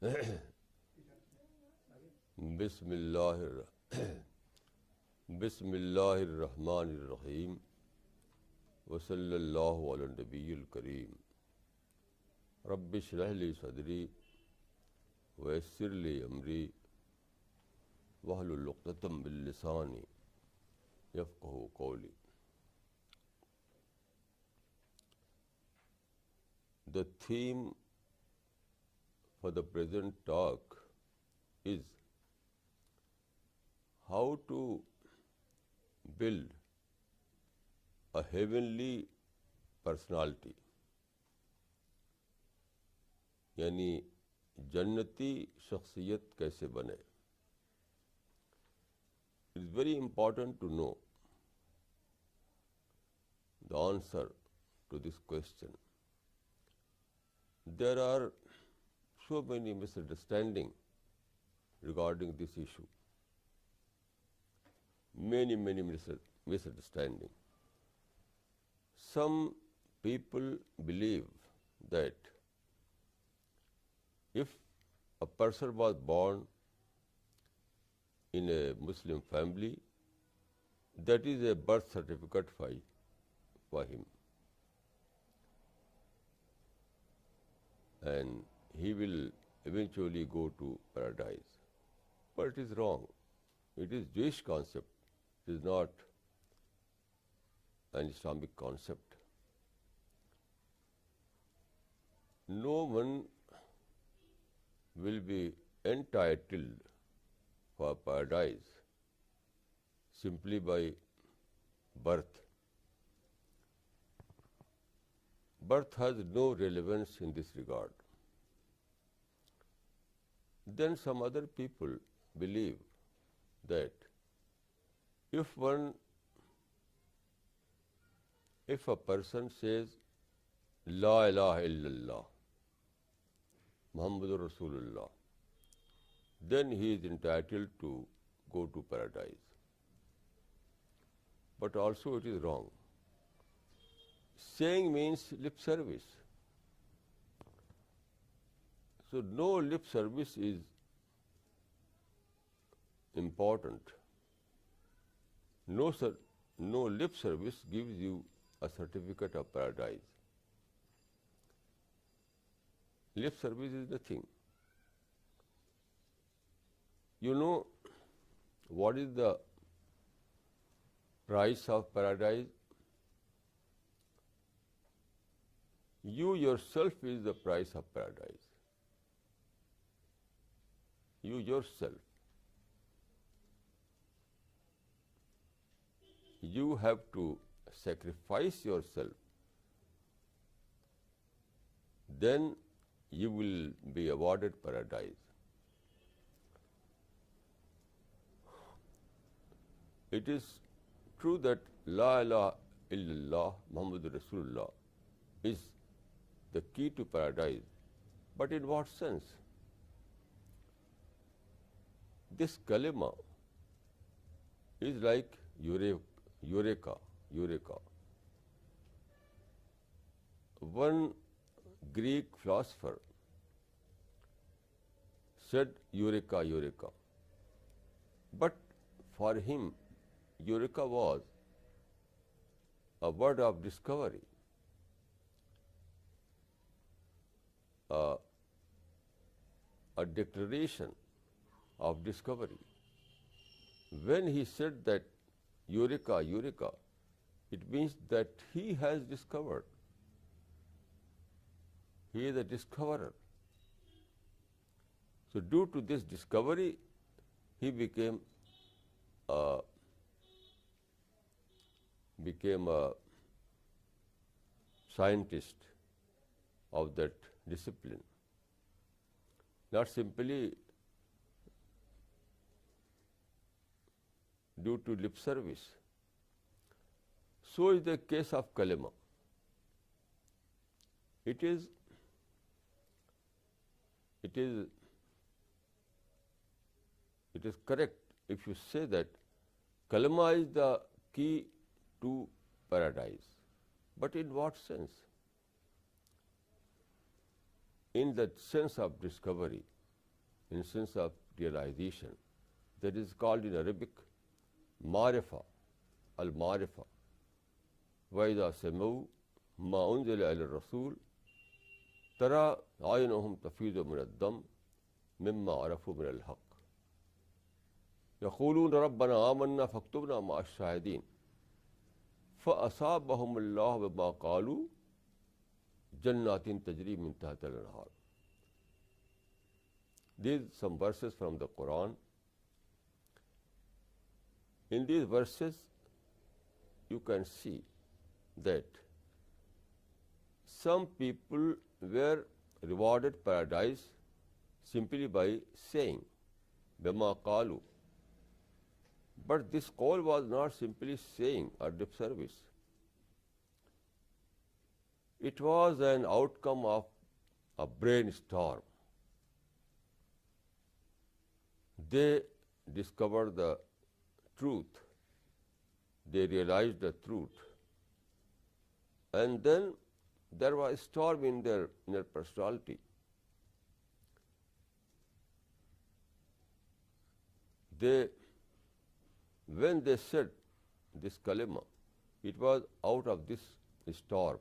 बिस्मिल्लाहिर्रहमानिर्रहीम वसल्लल्लाहु अला नबिय्यिल करीम रब्बि इश्रह ली सदरी वयस्सिर ली अमरी वहलुल उक़दतम मिन लिसानी यफ़क़हू क़ौली। The theme for the present talk is how to build a heavenly personality, यानी जन्नती शख्सियत कैसे बने। It is very important to know the answer to this question. There are so many misunderstandings regarding this issue. Many misunderstandings. Some people believe that if a person was born in a Muslim family, that is a birth certificate for him, and he will eventually go to paradise. But it is wrong. It is Jewish concept. It is not an Islamic concept. No one will be entitled for paradise simply by birth. Birth has no relevance in this regard. Then some other people believe that if a person says La ilaha illallah Muhammadur Rasulullah, then he is entitled to go to paradise. But also it is wrong. Saying means lip service. So no lip service is important. No lip service gives you a certificate of paradise. Lip service is nothing. You know what is the price of paradise? You yourself is the price of paradise. You yourself. You have to sacrifice yourself. Then you will be awarded paradise. It is true that La ilaha illallah Muhammadur Rasulullah is the key to paradise. But in what sense? This kalima is like eureka. One Greek philosopher said eureka. But for him, eureka was a word of discovery. A declaration of discovery. When he said that eureka, it means that he has discovered. He is a discoverer. So due to this discovery, he became a scientist of that discipline. Not simply due to lip service. So is the case of kalima. It is correct if you say that kalima is the key to paradise. But in what sense? In the sense of discovery. instance of realization. That is called in Arabic marifa, al-marifa. وَإِذَا سَمِعُوا مَا أُنزِلَ إِلَى الرَّسُولِ تَرَى أَعْيُنَهُمْ تَفِيضُ مِنَ الدَّمْعِ مِمَّا عَرَفُوا مِنَ الْحَقِّ يَقُولُونَ رَبَّنَا آمَنَّا فَاكْتُبْنَا مَعَ الشَّاهِدِينَ فَأَصَابَهُمُ اللَّهُ بِمَا قَالُوا جَنَّاتٍ تَجْرِي مِن تَحْتِهَا الْأَنْهَارُ. These some verses from the Quran. In these verses, you can see that some people were rewarded paradise simply by saying, Bima qalu. But this call was not simply saying or lip service. It was an outcome of a brainstorm. They discovered the truth. They realized the truth. And then there was a storm in their personality. When they said this kalima, it was out of this storm,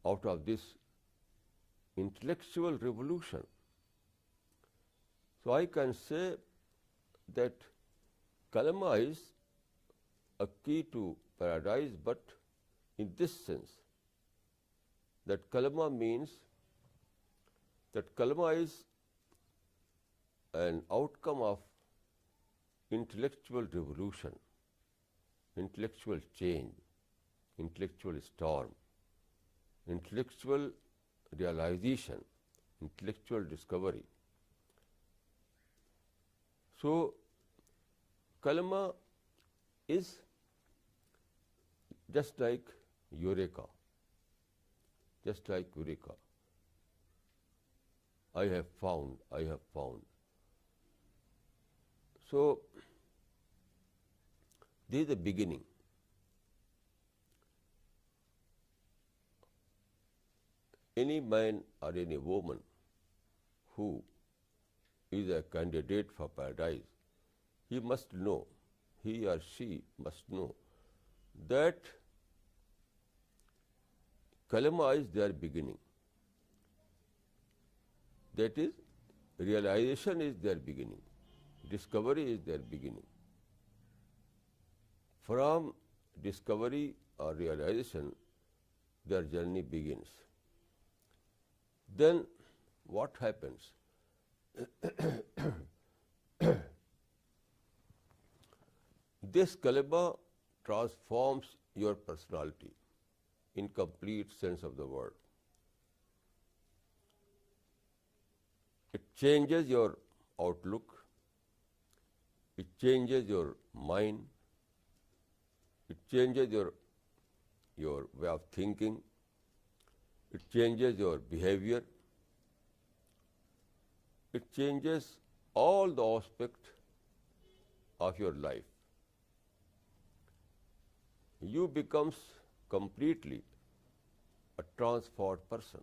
out of this intellectual revolution. So I can say that kalima is a key to paradise, but in this sense, that kalima means that kalima is an outcome of intellectual revolution, intellectual change, intellectual storm, intellectual realization, intellectual discovery. So, kalima is just like eureka, just like eureka. I have found. So, this is the beginning. Any man or any woman who is a candidate for paradise, he or she must know that kalima is their beginning. That is, realization is their beginning. Discovery is their beginning. From discovery or realization, their journey begins. Then what happens? This kalima transforms your personality in complete sense of the word. It changes your outlook. It changes your mind. It changes your way of thinking. It changes your behavior. It changes all the aspects of your life. You becomes completely a transformed person.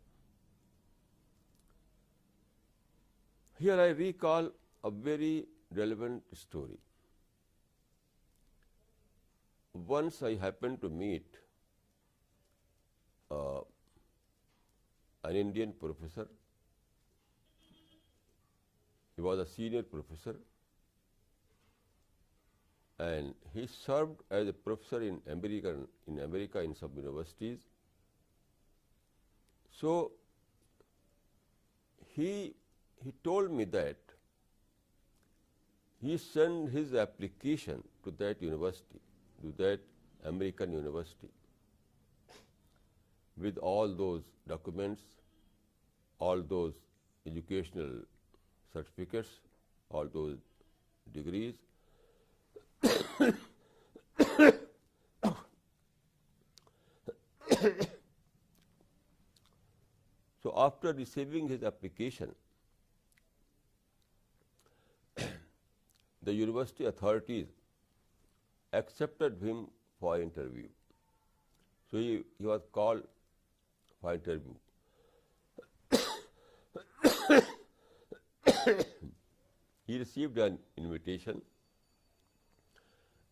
Here I recall a very relevant story. Once I happened to meet an Indian professor. He was a senior professor, and he served as a professor in America in some universities. So he told me that he sent his application to that university, to that American university, with all those documents, all those educational certificates, all those degrees. So after receiving his application, the university authorities accepted him for interview. So he was called for interview. he received an invitation,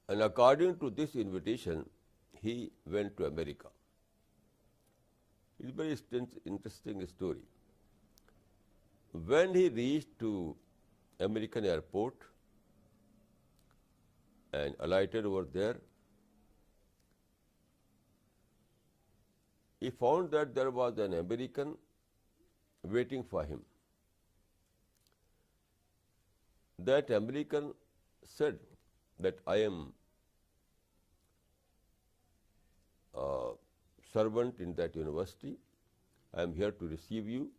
and according to this invitation, he went to America. It's a very interesting story. When he reached to American airport and alighted over there, he found that there was an American waiting for him. That American said that I am a servant in that university. I am here to receive you.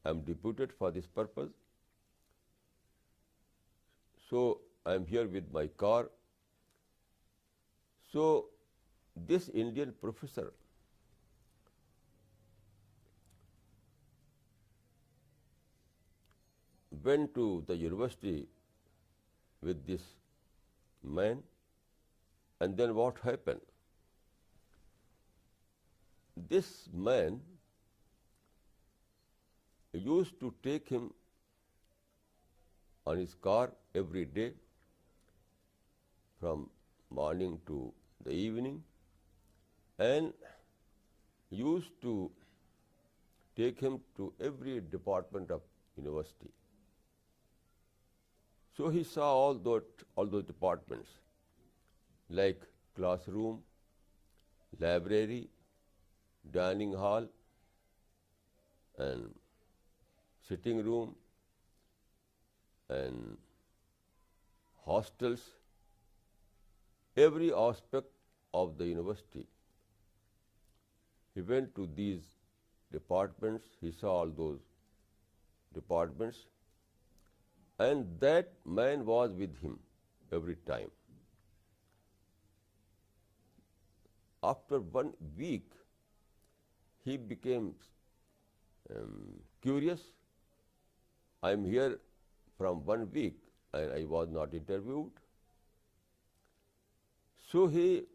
I am deputed for this purpose. So I am here with my car. So this Indian professor went to the university with this man, and then what happened? This man used to take him on his car every day from morning to the evening, and used to take him to every department of university. So he saw all those departments, like classroom, library, dining hall, and sitting room, and hostels, every aspect of the university. He went to these departments, he saw all those departments, and that man was with him every time. After 1 week, he became curious. I am here from 1 week and I was not interviewed. So he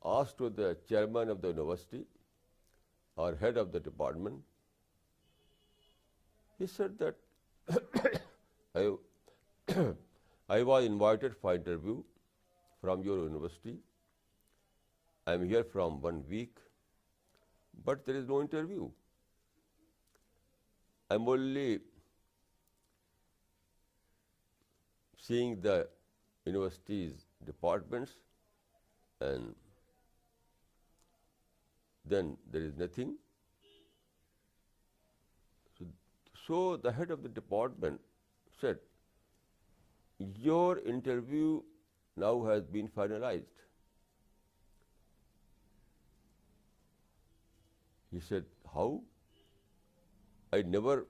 asked to the chairman of the university or head of the department. He said that I was invited for interview from your university. I am here from 1 week, but there is no interview. I am only seeing the university's departments, and then there is nothing. So the head of the department said, your interview now has been finalized. He said, how? I never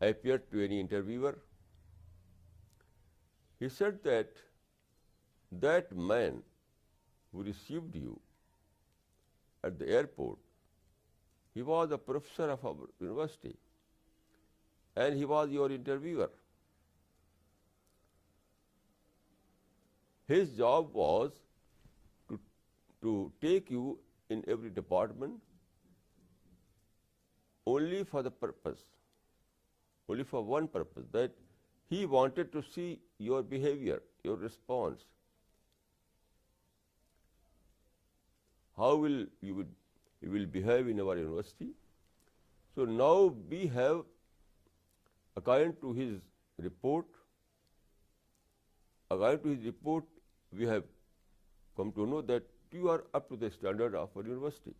appeared to any interviewer. He said that man who received you at the airport, he was a professor of our university, and he was your interviewer. His job was to take you in every department only for the purpose, only for one purpose, that he wanted to see your behavior, your response. How will you will behave in our university? So now we have, according to his report, we have come to know that you are up to the standard of our university.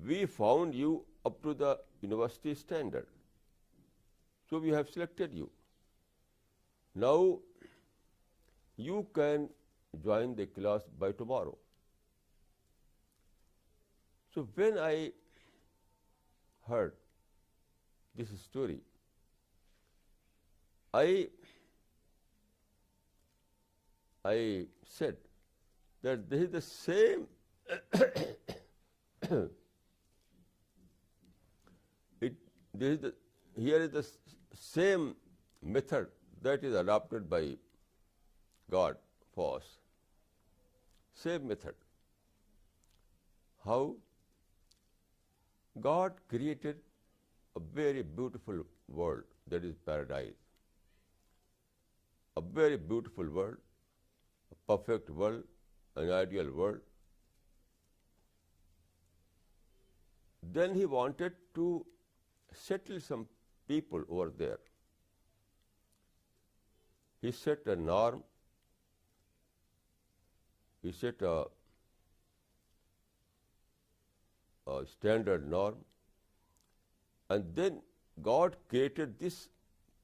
We found you up to the university standard, so we have selected you. Now you can join the class by tomorrow. So when I heard this story, I said that this is the same here is the same method that is adopted by God for us. Same method. How? God created a very beautiful world, that is paradise. A very beautiful world, a perfect world, an ideal world. Then he wanted to settle some people over there. He set a norm, he set a standard norm, and then God created this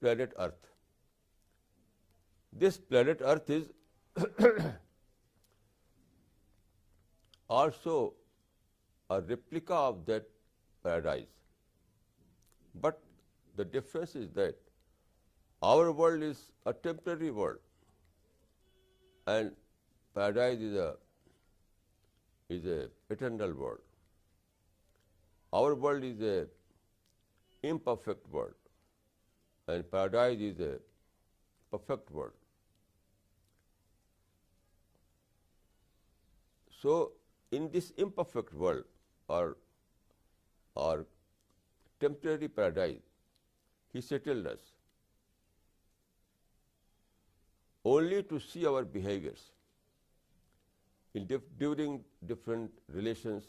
planet Earth. This planet Earth is also a replica of that paradise. But the difference is that our world is a temporary world, and paradise is a eternal world. Our world is a imperfect world, and paradise is a perfect world. So, in this imperfect world, or temporary paradise, he settled us only to see our behaviors during different relations,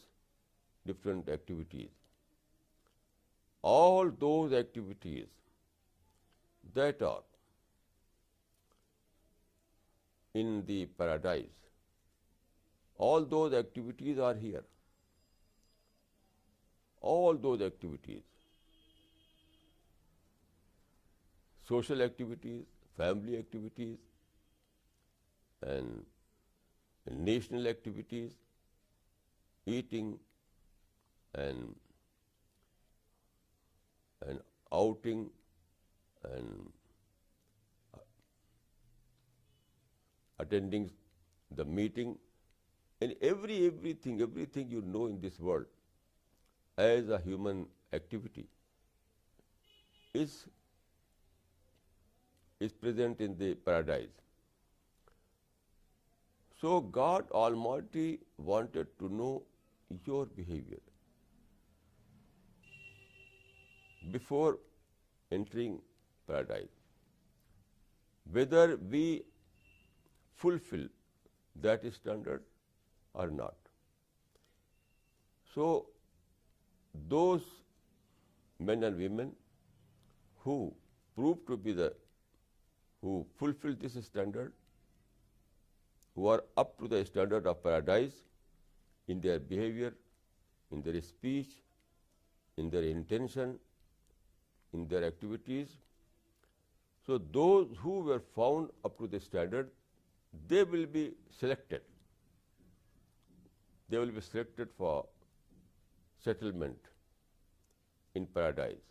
different activities. All those activities that are in the paradise, all those activities are here. All those activities, social activities, family activities, and national activities, eating and outing and attending the meeting, and everything you know in this world as a human activity is present in the paradise. So God Almighty wanted to know your behavior before entering paradise, whether we fulfill that standard or not. So those men and women who fulfill this standard, who are up to the standard of paradise in their behavior, in their speech, in their intention, in their activities. So those who were found up to the standard, they will be selected. They will be selected for settlement in paradise.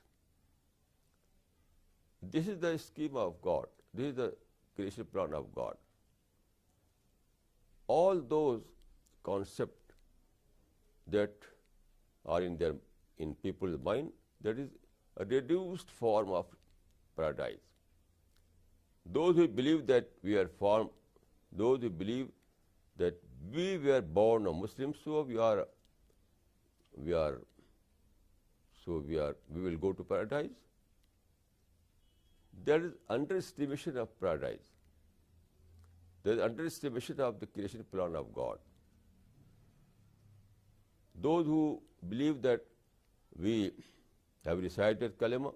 This is the scheme of God. This is the creation plan of God. All those concepts that are in people's mind, that is a reduced form of paradise. Those who believe that we are formed, those who believe that we were born a Muslim, so we will go to paradise. There is underestimation of paradise. There is underestimation of the creation plan of God. Those who believe that we have recited kalima,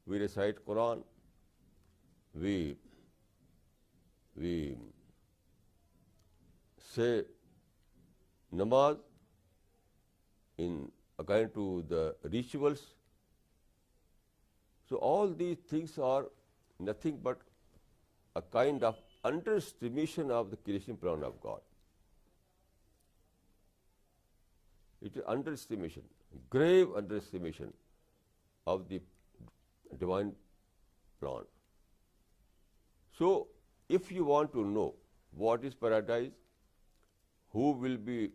we recite Quran, we say namaz according to the rituals. So all these things are nothing but a kind of underestimation of the creation plan of God. It is underestimation, grave underestimation of the divine plan. So, if you want to know what is paradise, who will be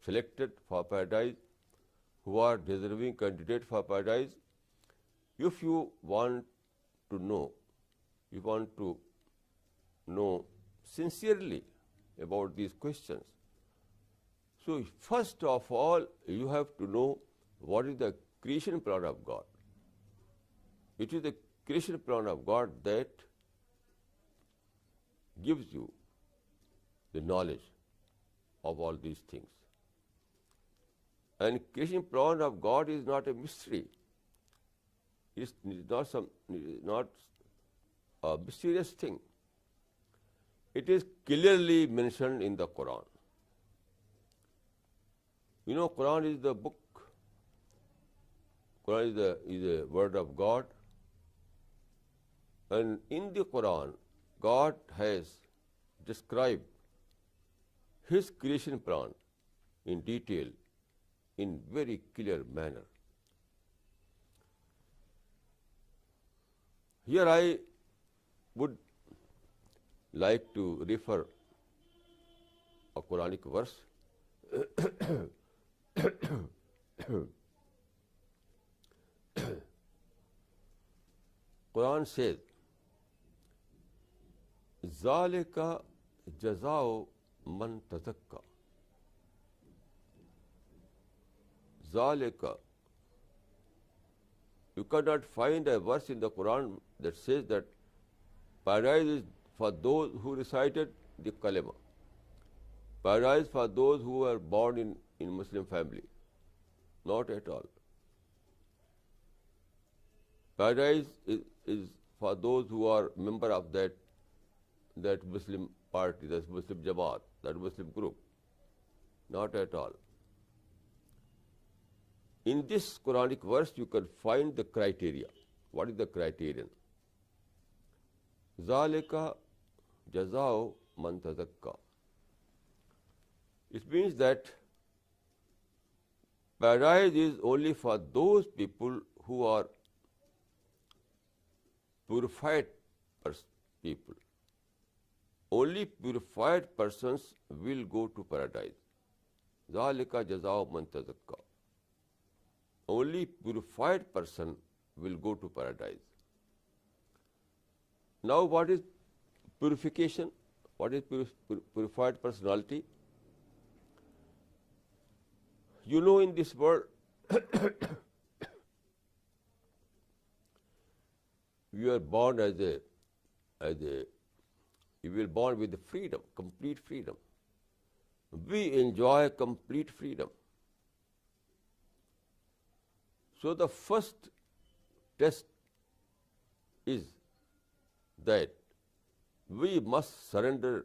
selected for paradise, who are deserving candidates for paradise, if you want to know sincerely about these questions, so first of all, you have to know what is the creation plan of God. It is the creation plan of God that gives you the knowledge of all these things. And creation plan of God is not a mystery. It's not a mysterious thing. It is clearly mentioned in the Quran. You know, Quran is the book. Quran is the word of God. And in the Quran, God has described His creation plan in detail, in very clear manner. Here I would like to refer a Quranic verse. Quran says, ذَلِكَ جَزَاءُ مَنْ تَزَكَّى. ذَلِكَ. You cannot find a verse in the Quran that says that paradise is for those who recited the kalima. Paradise for those who were born in Muslim family. Not at all. Paradise is for those who are member of that Muslim party, that Muslim Jamaat, that Muslim group. Not at all. In this Quranic verse, you can find the criteria. What is the criterion? ذَلِكَ جَزَاءُ مَنْ تَزَكَّى. It means that paradise is only for those people who are purified people. Only purified persons will go to paradise. ذَلِكَ جَزَاءُ مَنْ تَزَكَّى. Only purified person will go to paradise. Now, what is purification? What is purified personality? You know, in this world, you are born you will born with freedom, complete freedom. We enjoy complete freedom. So the first test is that we must surrender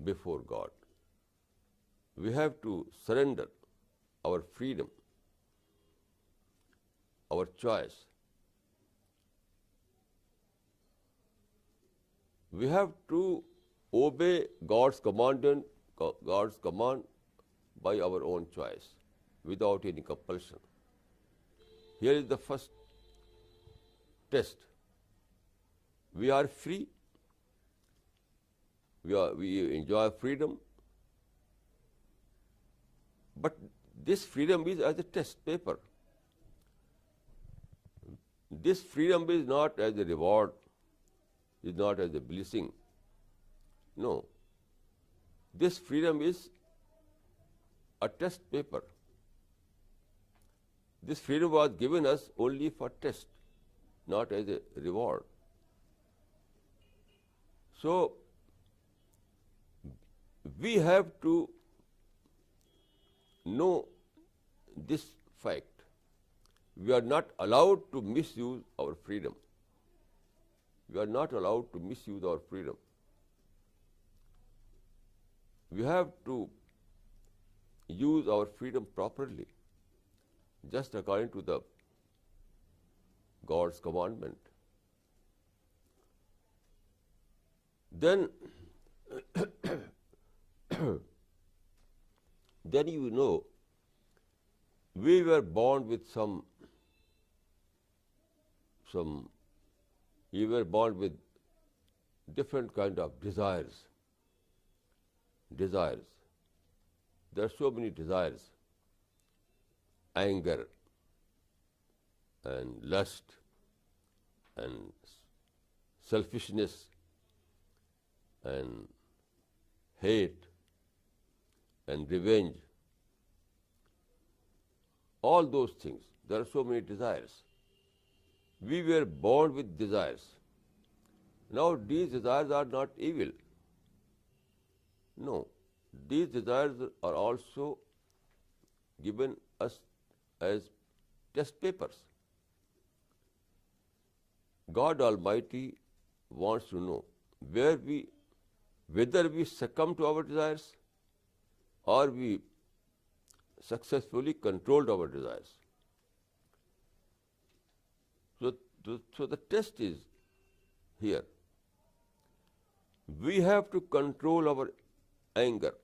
before God. We have to surrender our freedom, our choice. We have to obey God's command by our own choice, without any compulsion. Here is the first test. We are free. We enjoy freedom. But this freedom is as a test paper. This freedom is not as a reward, is not as a blessing. No. This freedom is a test paper. This freedom was given us only for test, not as a reward. So, we have to know this fact. We are not allowed to misuse our freedom. We are not allowed to misuse our freedom. We have to use our freedom properly, just according to the God's commandment. Then you know, we were born with we were born with different kind of desires. There are so many desires. Anger and lust and selfishness and hate and revenge. All those things. There are so many desires. we were born with desires. Now, these desires are not evil. No, these desires are also given us as test papers. God Almighty wants to know whether we succumb to our desires or we successfully controlled our desires. So the test is here. We have to control our anger.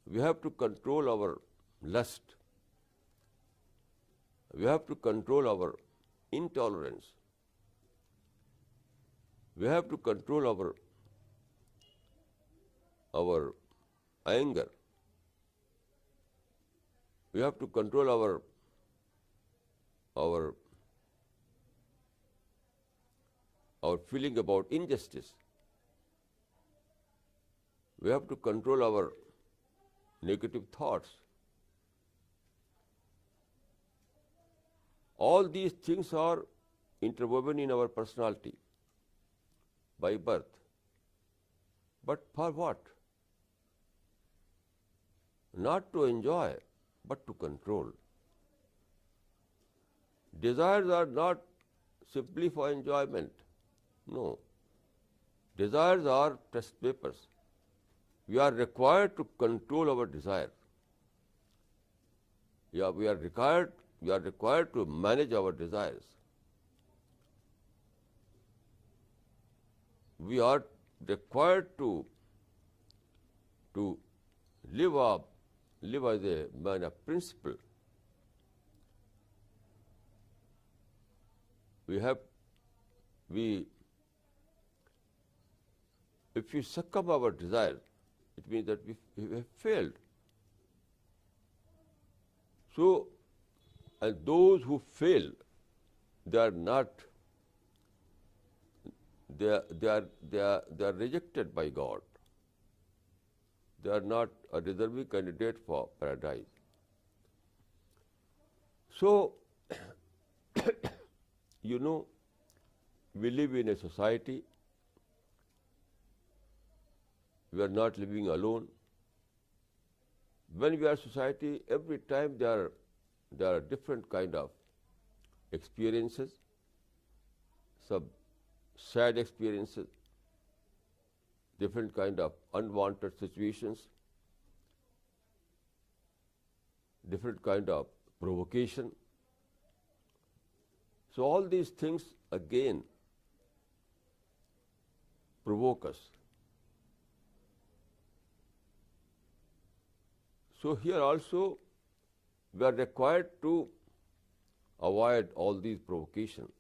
We have to control our lust. We have to control our intolerance. We have to control our anger. We have to control our feeling about injustice. We have to control our negative thoughts. All these things are interwoven in our personality by birth. But for what? Not to enjoy, but to control. Desires are not simply for enjoyment. No. Desires are test papers. We are required to control our desire. Yeah, we are required to manage our desires. We are required to live as a man of principle. If we succumb our desire, it means that we have failed. So, and those who fail, they are rejected by God. They are not a deserving candidate for paradise. So, we live in a society. We are not living alone. When we are society, every time there are different kind of experiences, some sad experiences, different kind of unwanted situations, different kind of provocation. So all these things again provoke us. So here also we are required to avoid all these provocations.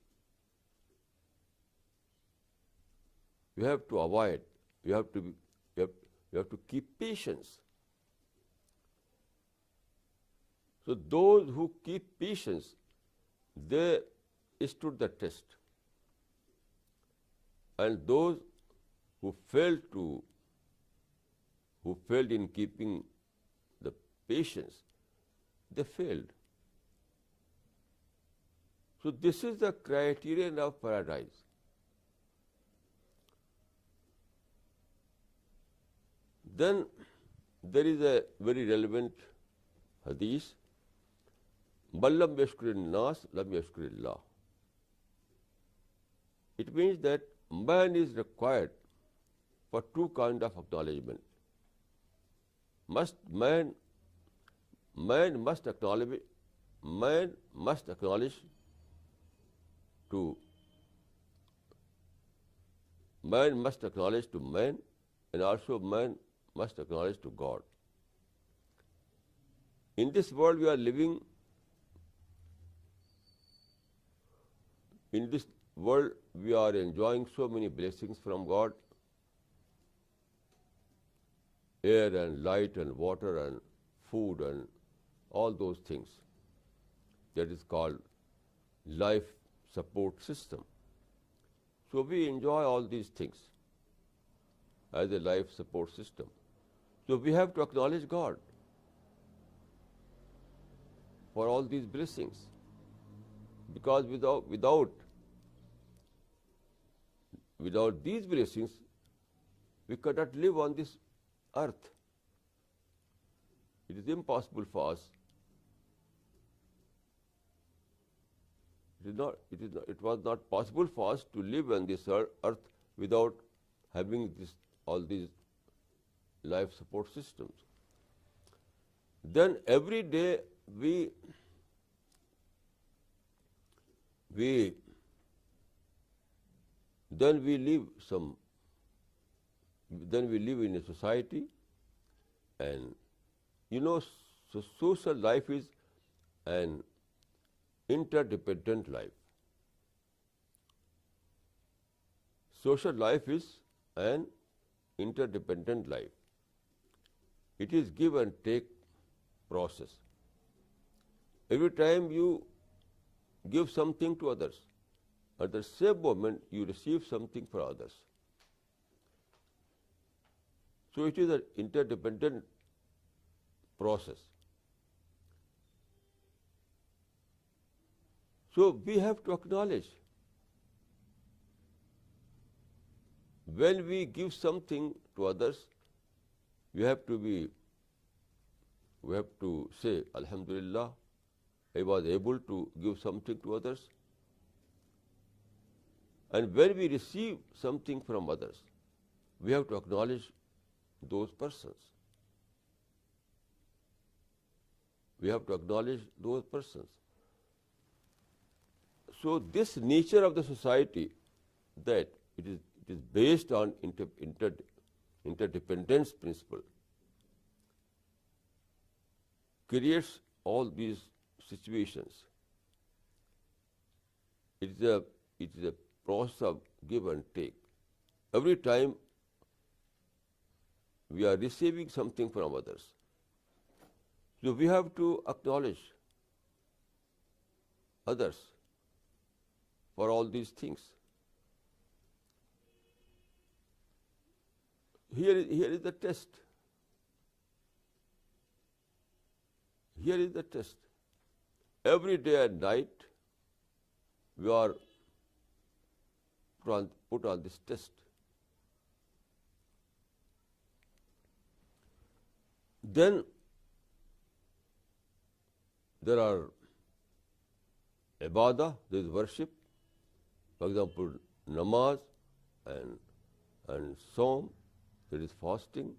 We have to avoid. We have to keep patience. So those who keep patience, they stood the test. And those who failed in keeping the patience, they failed. So this is the criterion of paradise. Then there is a very relevant hadith, "Man lam yashkurin nas, lam yashkurillah." It means that man is required for two kinds of acknowledgement. Man must acknowledge to man, and also man must acknowledge to God. In this world we are living, in this world we are enjoying so many blessings from God, air and light and water and food and all those things. That is called life support system. So we enjoy all these things as a life support system. So we have to acknowledge God for all these blessings. because without these blessings, we cannot live on this earth. It is impossible for us. It was not possible for us to live on this earth without having all these life support systems. Then every day we live in a society, and so social life is an interdependent life. Social life is an interdependent life. It is give and take process. Every time you give something to others, at the same moment you receive something from others. So it is an interdependent process. So we have to acknowledge, when we give something to others, we have to say, Alhamdulillah, I was able to give something to others. And when we receive something from others, we have to acknowledge those persons. We have to acknowledge those persons. So this nature of the society, that it is based on interdependence principle, creates all these situations. It is a process of give and take. Every time we are receiving something from others, so we have to acknowledge others for all these things. Here is the test. Here is the test. Every day and night we are put on this test. Then there are ibadah, there is worship. For example, namaz and saum, there is fasting,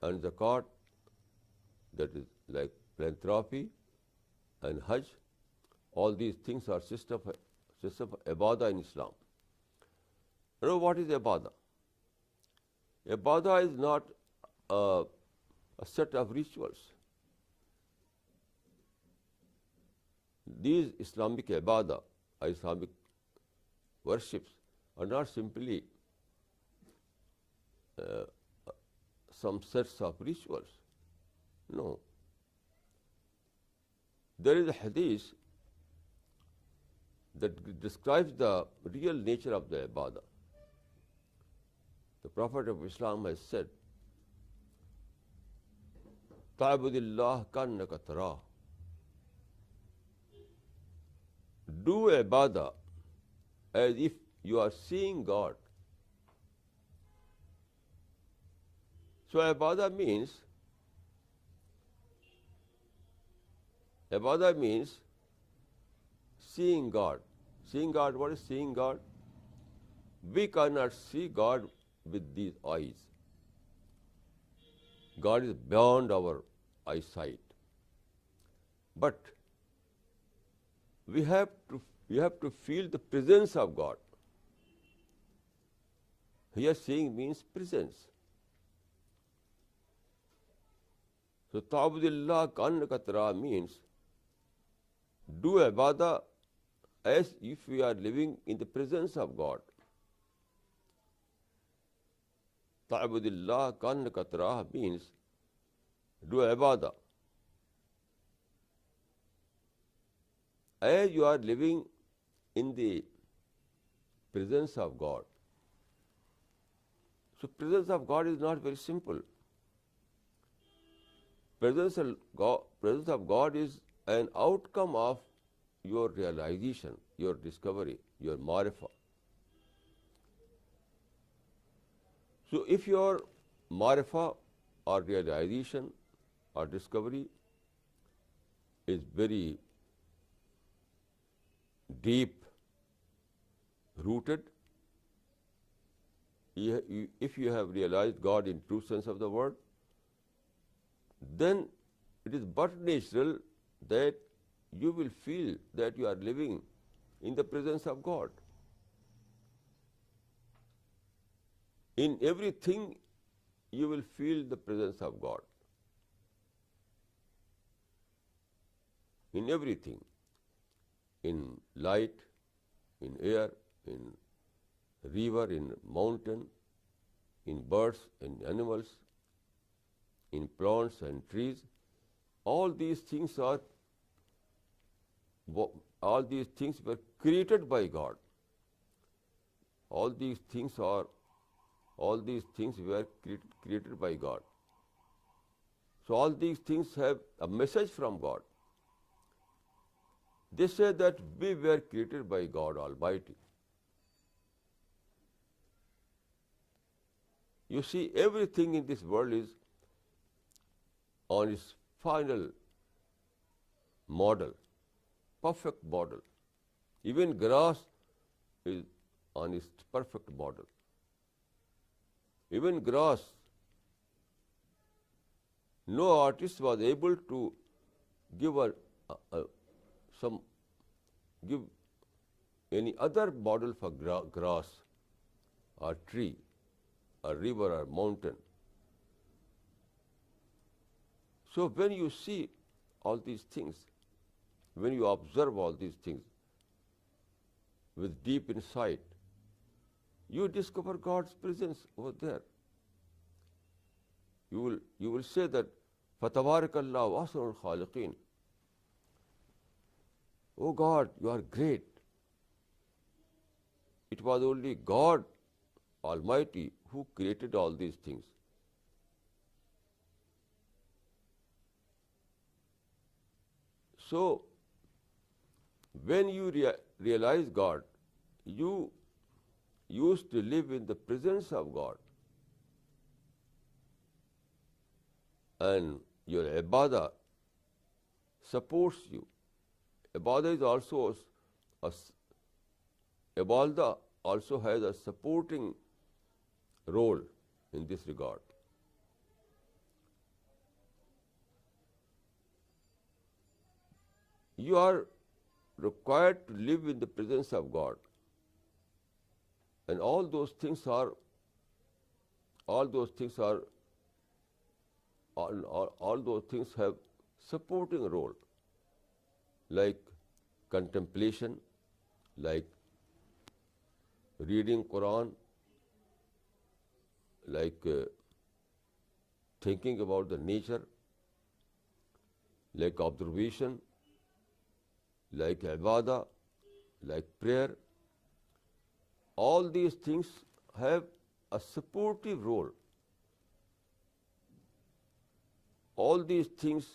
and zakat, that is like philanthropy, and hajj. All these things are system of ibadah in Islam. You know what is ibadah? Ibadah is not a set of rituals. These Islamic ibadah, Islamic worships, are not simply some sets of rituals. No. There is a hadith that describes the real nature of the ibadah. The Prophet of Islam has said, "Ta'budillah kannaka tarah." Do ibadah as if you are seeing God. So ibadah means seeing God. Seeing God, what is seeing God? We cannot see God with these eyes. God is beyond our eyesight. But we have to feel the presence of God. Here seeing means presence. So ta'budillah kannaka tarah means do ibadah as if we are living in the presence of God. Ta'budillah kannaka tarah means do ibadah as you are living in the presence of God. So presence of God is not very simple. Presence of God is an outcome of your realization, your discovery, your marifa. So if your marifa or realization or discovery is very deep rooted, if you have realized God in true sense of the word, then it is but natural that you will feel that you are living in the presence of God. In everything you will feel the presence of God. In everything. In light, in air, in river, in mountain, in birds, in animals, in plants and trees. All these things were created by God. All these things were created by God. So all these things have a message from God. They say that we were created by God Almighty. You see, everything in this world is on its final model, perfect model. Even grass is on its perfect model. Even grass, no artist was able to give give any other model for grass or tree or river or mountain. So when you see all these things, when you observe all these things with deep insight, you discover God's presence over there. You will say that فَتَبَارَكَ أَحْسَنُ الْخَالِقِينَ. Oh God, you are great. It was only God Almighty who created all these things. So, when you realize God, you used to live in the presence of God. And your ibadah supports you. Ibadah is also ibadah also has a supporting role in this regard. You are required to live in the presence of God. And all those things have supporting role, like contemplation, like reading Quran, like thinking about the nature, like observation, like ibadah, like prayer. All these things have a supportive role. All these things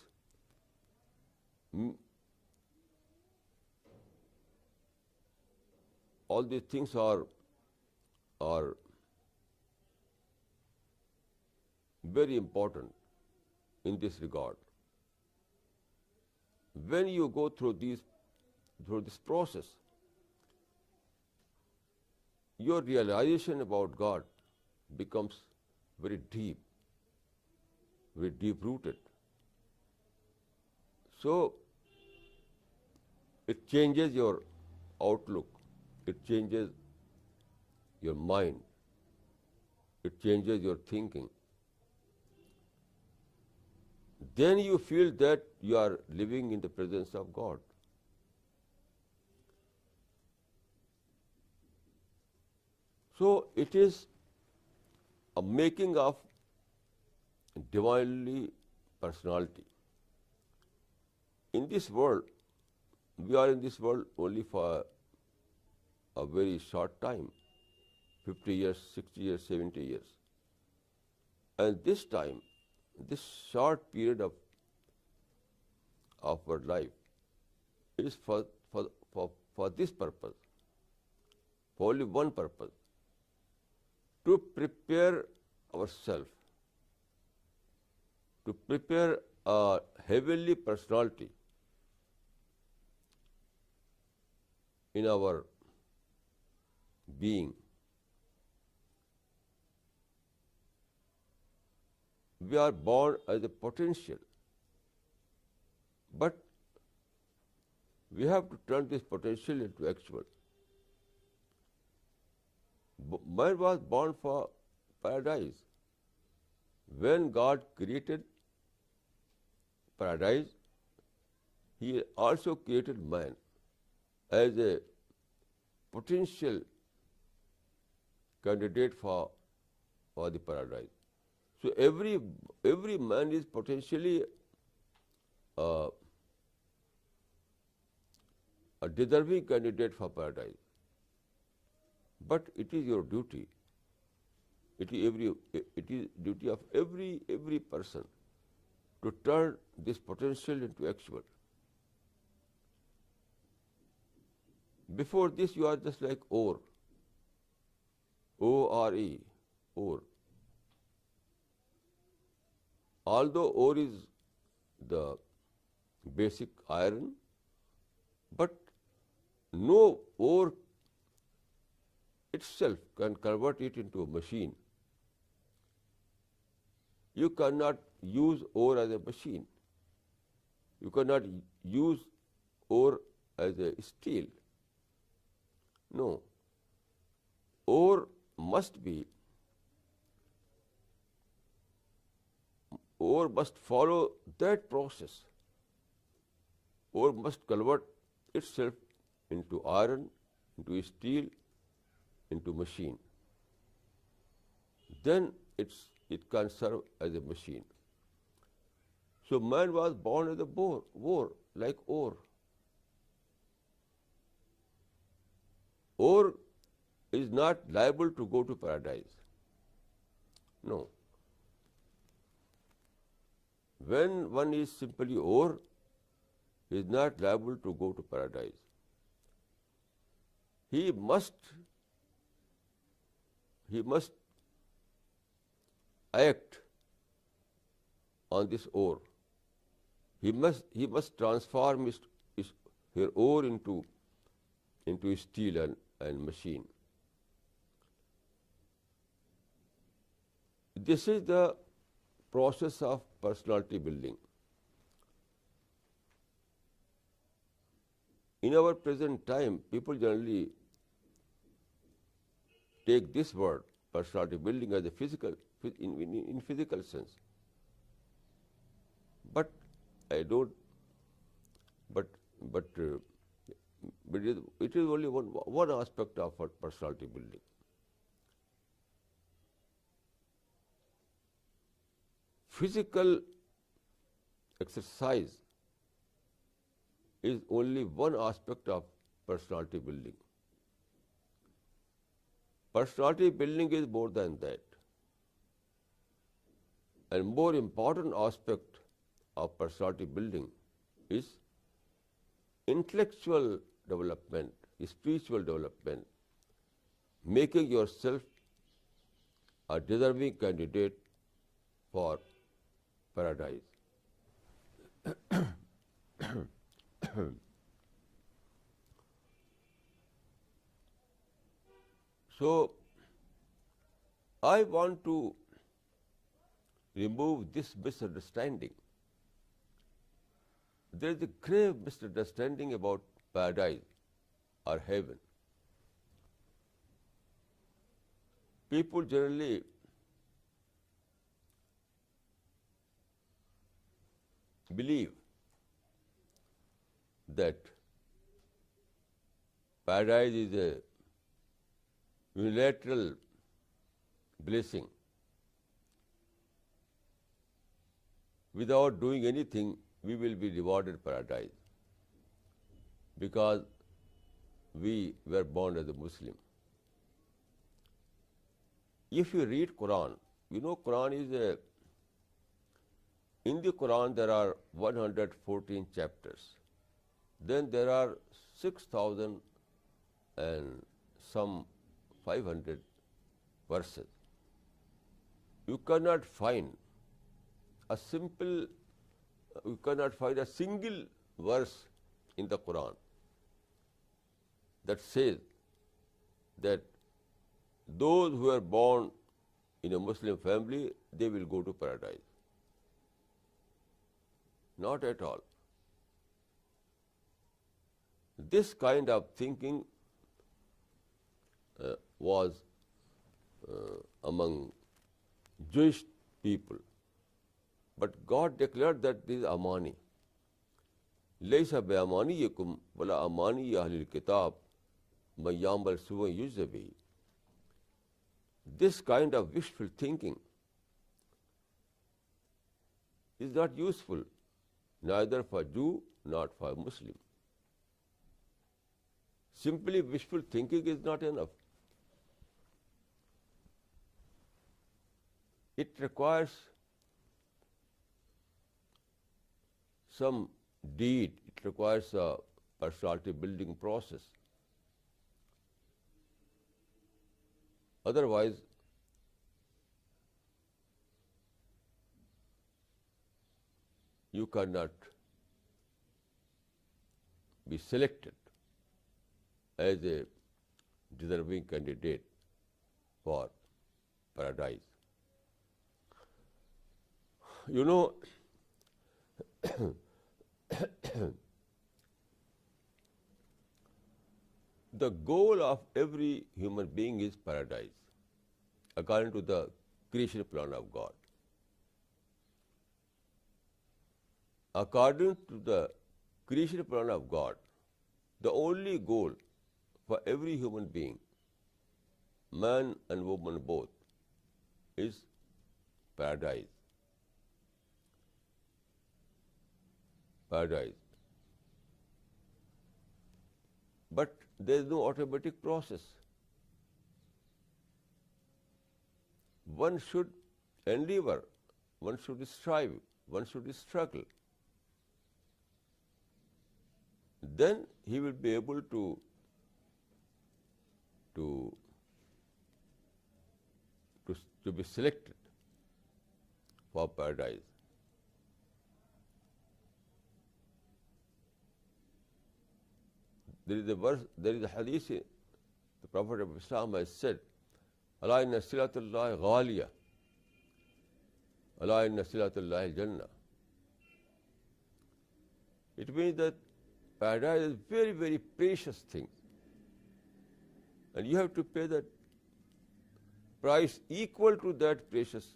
are very important in this regard. When you go through this process, your realization about God becomes very deep rooted. So it changes your outlook, it changes your mind, it changes your thinking. Then you feel that you are living in the presence of God. So it is a making of divinely personality. In this world, we are in this world only for a very short time, 50 years, 60 years, 70 years. And this time, this short period of our life is for for this purpose, for only one purpose, to prepare ourselves, to prepare a heavenly personality in our being. We are born as a potential, but we have to turn this potential into actual. Man was born for paradise. When God created paradise, He also created man as a potential candidate for the paradise. So every man is potentially a deserving candidate for paradise. But it is your duty. It is duty of every person to turn this potential into actual. Before this, you are just like ore. O-R-E, ore. Although ore is the basic iron, but no ore itself can convert it into a machine. You cannot use ore as a machine. You cannot use ore as a steel. No. Ore must follow that process. Ore must convert itself into iron, into steel, into machine. Then it can serve as a machine. So man was born as a ore, like ore. Ore is not liable to go to paradise. No. When one is simply ore, he is not liable to go to paradise. He must act on this ore. He must transform her ore into steel and machine. This is the process of personality building. In our present time, people generally take this word, personality building, as a physical, in physical sense. But I don't. But it is only one aspect of our personality building. Physical exercise is only one aspect of personality building. Personality building is more than that. And more important aspect of personality building is intellectual development, spiritual development, making yourself a deserving candidate for paradise. So, I want to remove this misunderstanding. There is a grave misunderstanding about paradise or heaven. People generally believe that paradise is a unilateral blessing. Without doing anything, we will be rewarded paradise because we were born as a Muslim. If you read Quran, Quran is in the Quran there are 114 chapters. Then there are 6,000 and some 500 verses. You cannot find a simple, you cannot find a single verse in the Quran that says that those who are born in a Muslim family, they will go to paradise. Not at all. This kind of thinking was among Jewish people. But God declared that this is amani. لَيْسَ بِأَمَانِيِّكُمْ وَلَا أَمَانِيِّ أَهْلِ الْكِتَابِ مَنْ يَعْمَلْ سُوءًا يُجْزَ بِهِ. This kind of wishful thinking is not useful, neither for Jew nor for Muslim. Simply wishful thinking is not enough. It requires some deed, it requires a personality building process. Otherwise, you cannot be selected as a deserving candidate for paradise. You know, the goal of every human being is paradise, according to the creation plan of God. According to the creation plan of God, the only goal for every human being, man and woman both, is paradise. Paradise. But there is no automatic process. One should endeavor, one should strive, one should struggle. Then he will be able to be selected for paradise. There is a verse, there is a hadith, the Prophet of Islam has said, "Ala inna silatullahi ghaliya, ala inna silatullahi jannah." It means that paradise is very, very precious thing. And you have to pay that price equal to that precious.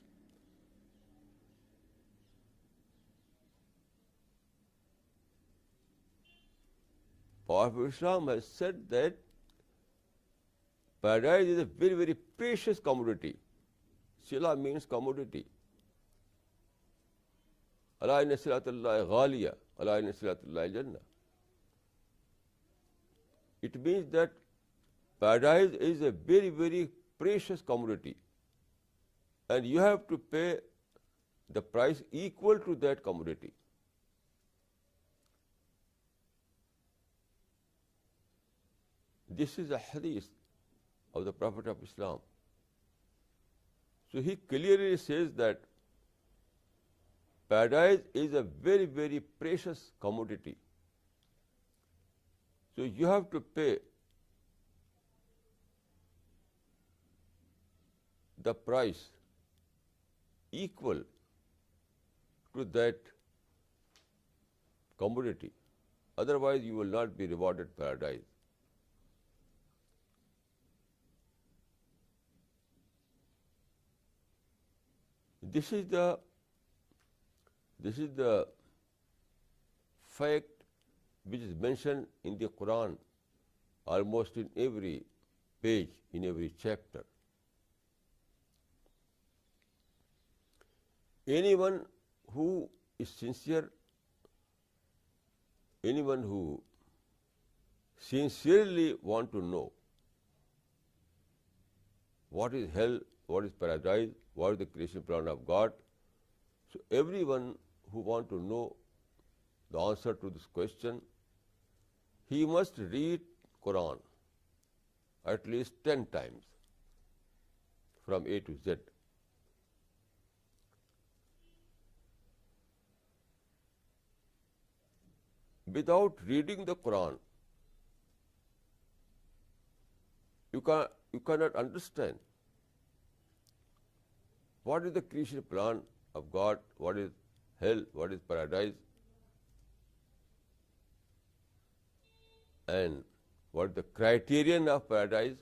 Prophet of Islam has said that paradise is a very, very precious commodity. Sila means commodity. Ala inna silatullahi ghaliya, ala inna silatullahi jannah. It means that paradise is a very, very precious commodity, and you have to pay the price equal to that commodity. This is a hadith of the Prophet of Islam. So he clearly says that paradise is a very, very precious commodity. So you have to pay the price equal to that commodity. Otherwise, you will not be rewarded paradise. This is the fact which is mentioned in the Quran almost in every page, in every chapter. Anyone who is sincere, anyone who sincerely want to know what is hell, what is paradise, what is the creation plan of God, so everyone who want to know the answer to this question, he must read Quran at least 10 times from A to Z. Without reading the Quran, you cannot understand what is the creation plan of God, what is hell, what is paradise, and what is the criterion of paradise.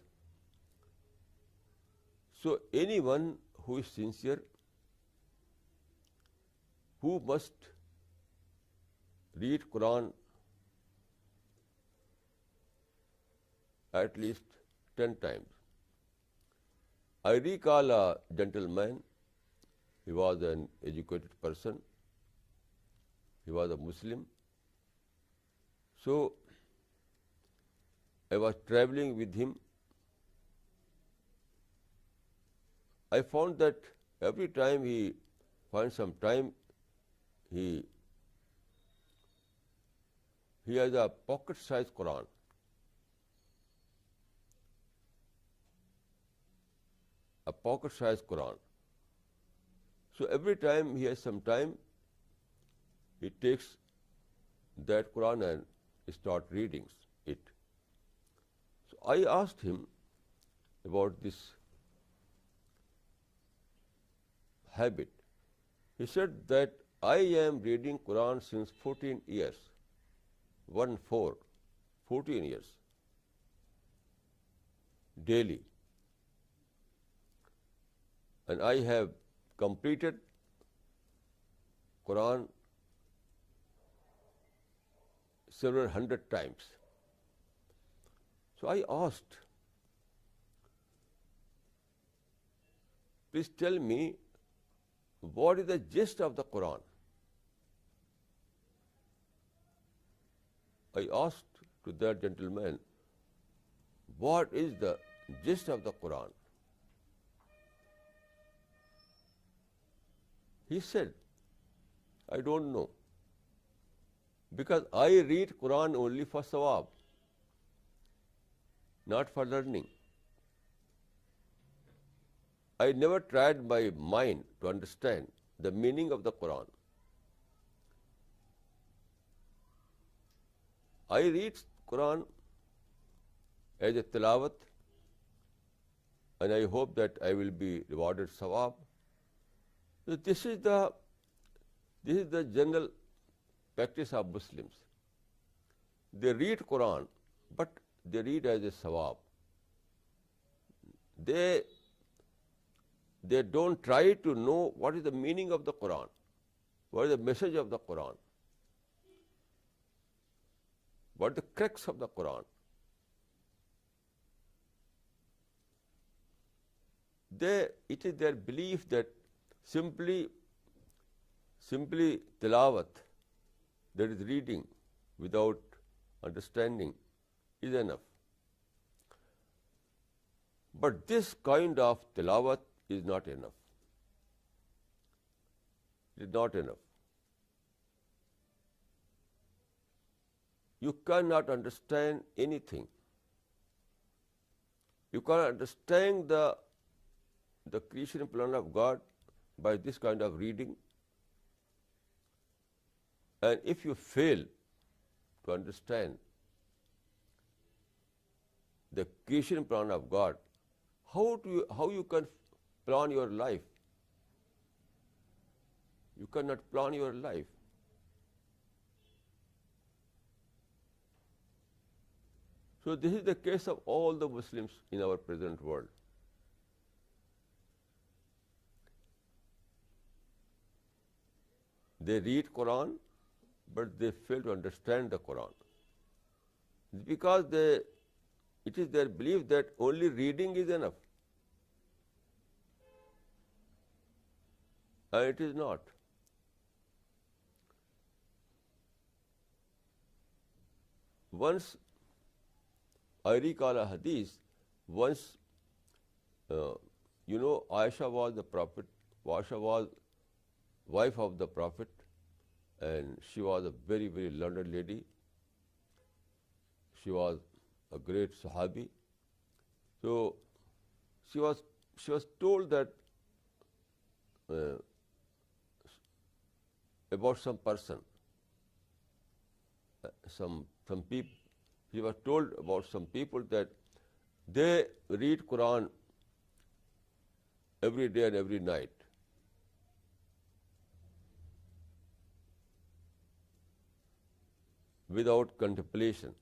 So anyone who is sincere, who must read Quran at least 10 times. I recall a gentleman. He was an educated person. He was a Muslim. So I was traveling with him. I found that every time he finds some time, he has a pocket-sized Quran. A pocket-sized Quran. So every time he has some time, he takes that Quran and start reading it. So I asked him about this habit. He said that I am reading Quran since 14 years. 14 years. Daily. And I have completed Quran several hundred times. So I asked, please tell me, what is the gist of the Quran? I asked to that gentleman, what is the gist of the Quran? He said, I don't know, because I read Quran only for sawab, not for learning. I never tried my mind to understand the meaning of the Quran. I read Quran as a tilawat, and I hope that I will be rewarded sawab. So this is the general practice of Muslims. They read Quran, but they read as a sawab. They don't try to know what is the meaning of the Quran, what is the message of the Quran, what is the crux of the Quran. It is their belief that simply tilawat, that is reading without understanding, is enough. But this kind of tilawat is not enough. It is not enough. You cannot understand anything. You cannot understand the creation plan of God by this kind of reading. And if you fail to understand the creation plan of God, how you can plan your life? You cannot plan your life. So this is the case of all the Muslims in our present world. They read Quran, but they fail to understand the Quran. Because it is their belief that only reading is enough. And it is not. Once, I recall a hadith, once, Aisha was wife of the Prophet, and she was a very, very learned lady. she was a great Sahabi. So she was told that about some person, some people. She was told about some people that they read Quran every day and every night. Without contemplation.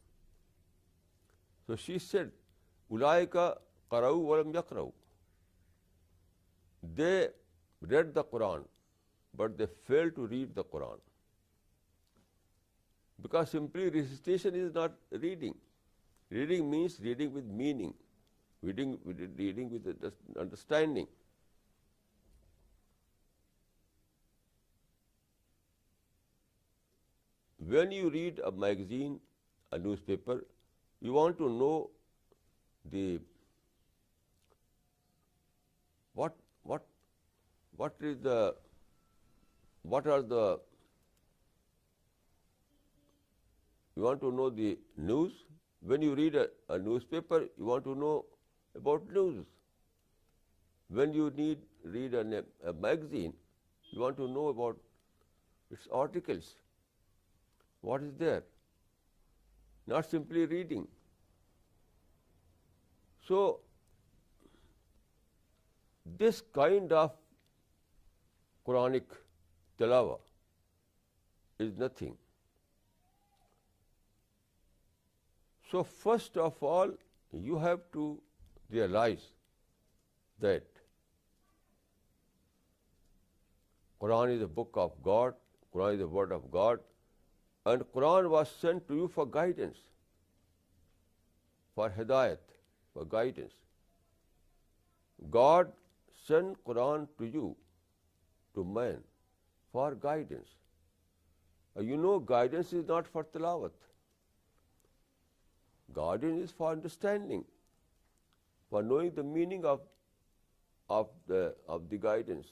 So she said, Ulaika qara'u wa lam yaqra'u. They read the Quran, but they failed to read the Quran. Because simply recitation is not reading. Reading means reading with meaning, reading with understanding. When you read a magazine, a newspaper, you want to know what are the you want to know the news. When you read a newspaper, you want to know about news. When you read a magazine, you want to know about its articles. What is there? Not simply reading. So, this kind of Quranic tilawa is nothing. So, first of all, you have to realize that Quran is a book of God, Quran is the word of God, and Quran was sent to you for guidance, for hidayat, for guidance. God sent Quran to you, to man, for guidance. You know, guidance is not for tilawat. Guidance is for understanding, for knowing the meaning of the guidance.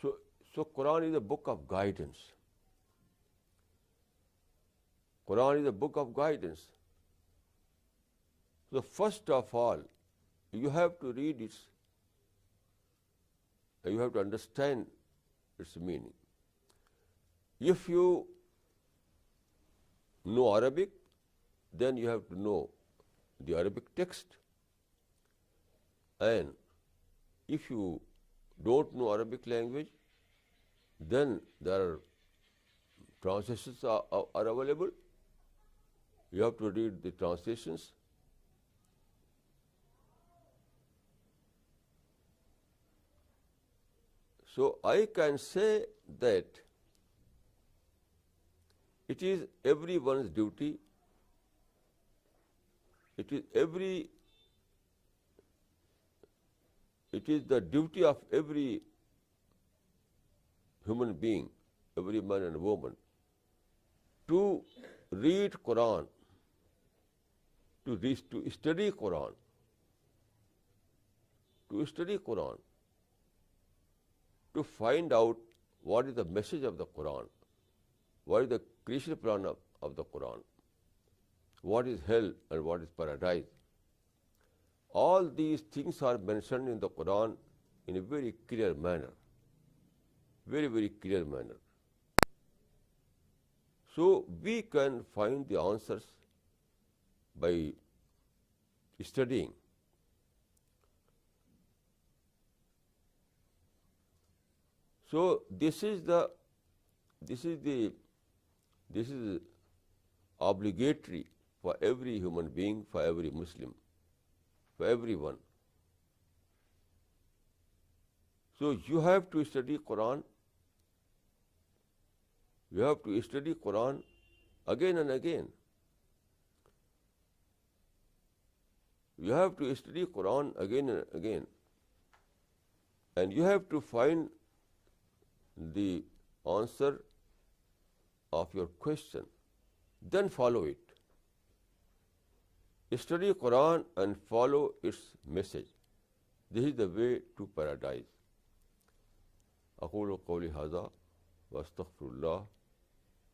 So Quran is a book of guidance. Quran is a book of guidance. So first of all, you have to read it. You have to understand its meaning. If you know Arabic, then you have to know the Arabic text. And if you don't know Arabic language, then there are translations are available. You have to read the translations. So I can say that it is everyone's duty. It is the duty of every human being, every man and woman, to read Quran, to study Quran, to find out what is the message of the Quran, what is the creation plan of the Quran, what is hell and what is paradise. All these things are mentioned in the Quran in a very clear manner, very, very clear manner. So we can find the answers by studying. So this is obligatory for every human being, for every Muslim, for everyone. So you have to study Quran. You have to study Quran again and again. You have to study Quran again and again. And you have to find the answer of your question. Then follow it. Study Quran and follow its message. This is the way to paradise. أقول قولي هذا وأستغفر الله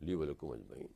لي ولكم أجمعين.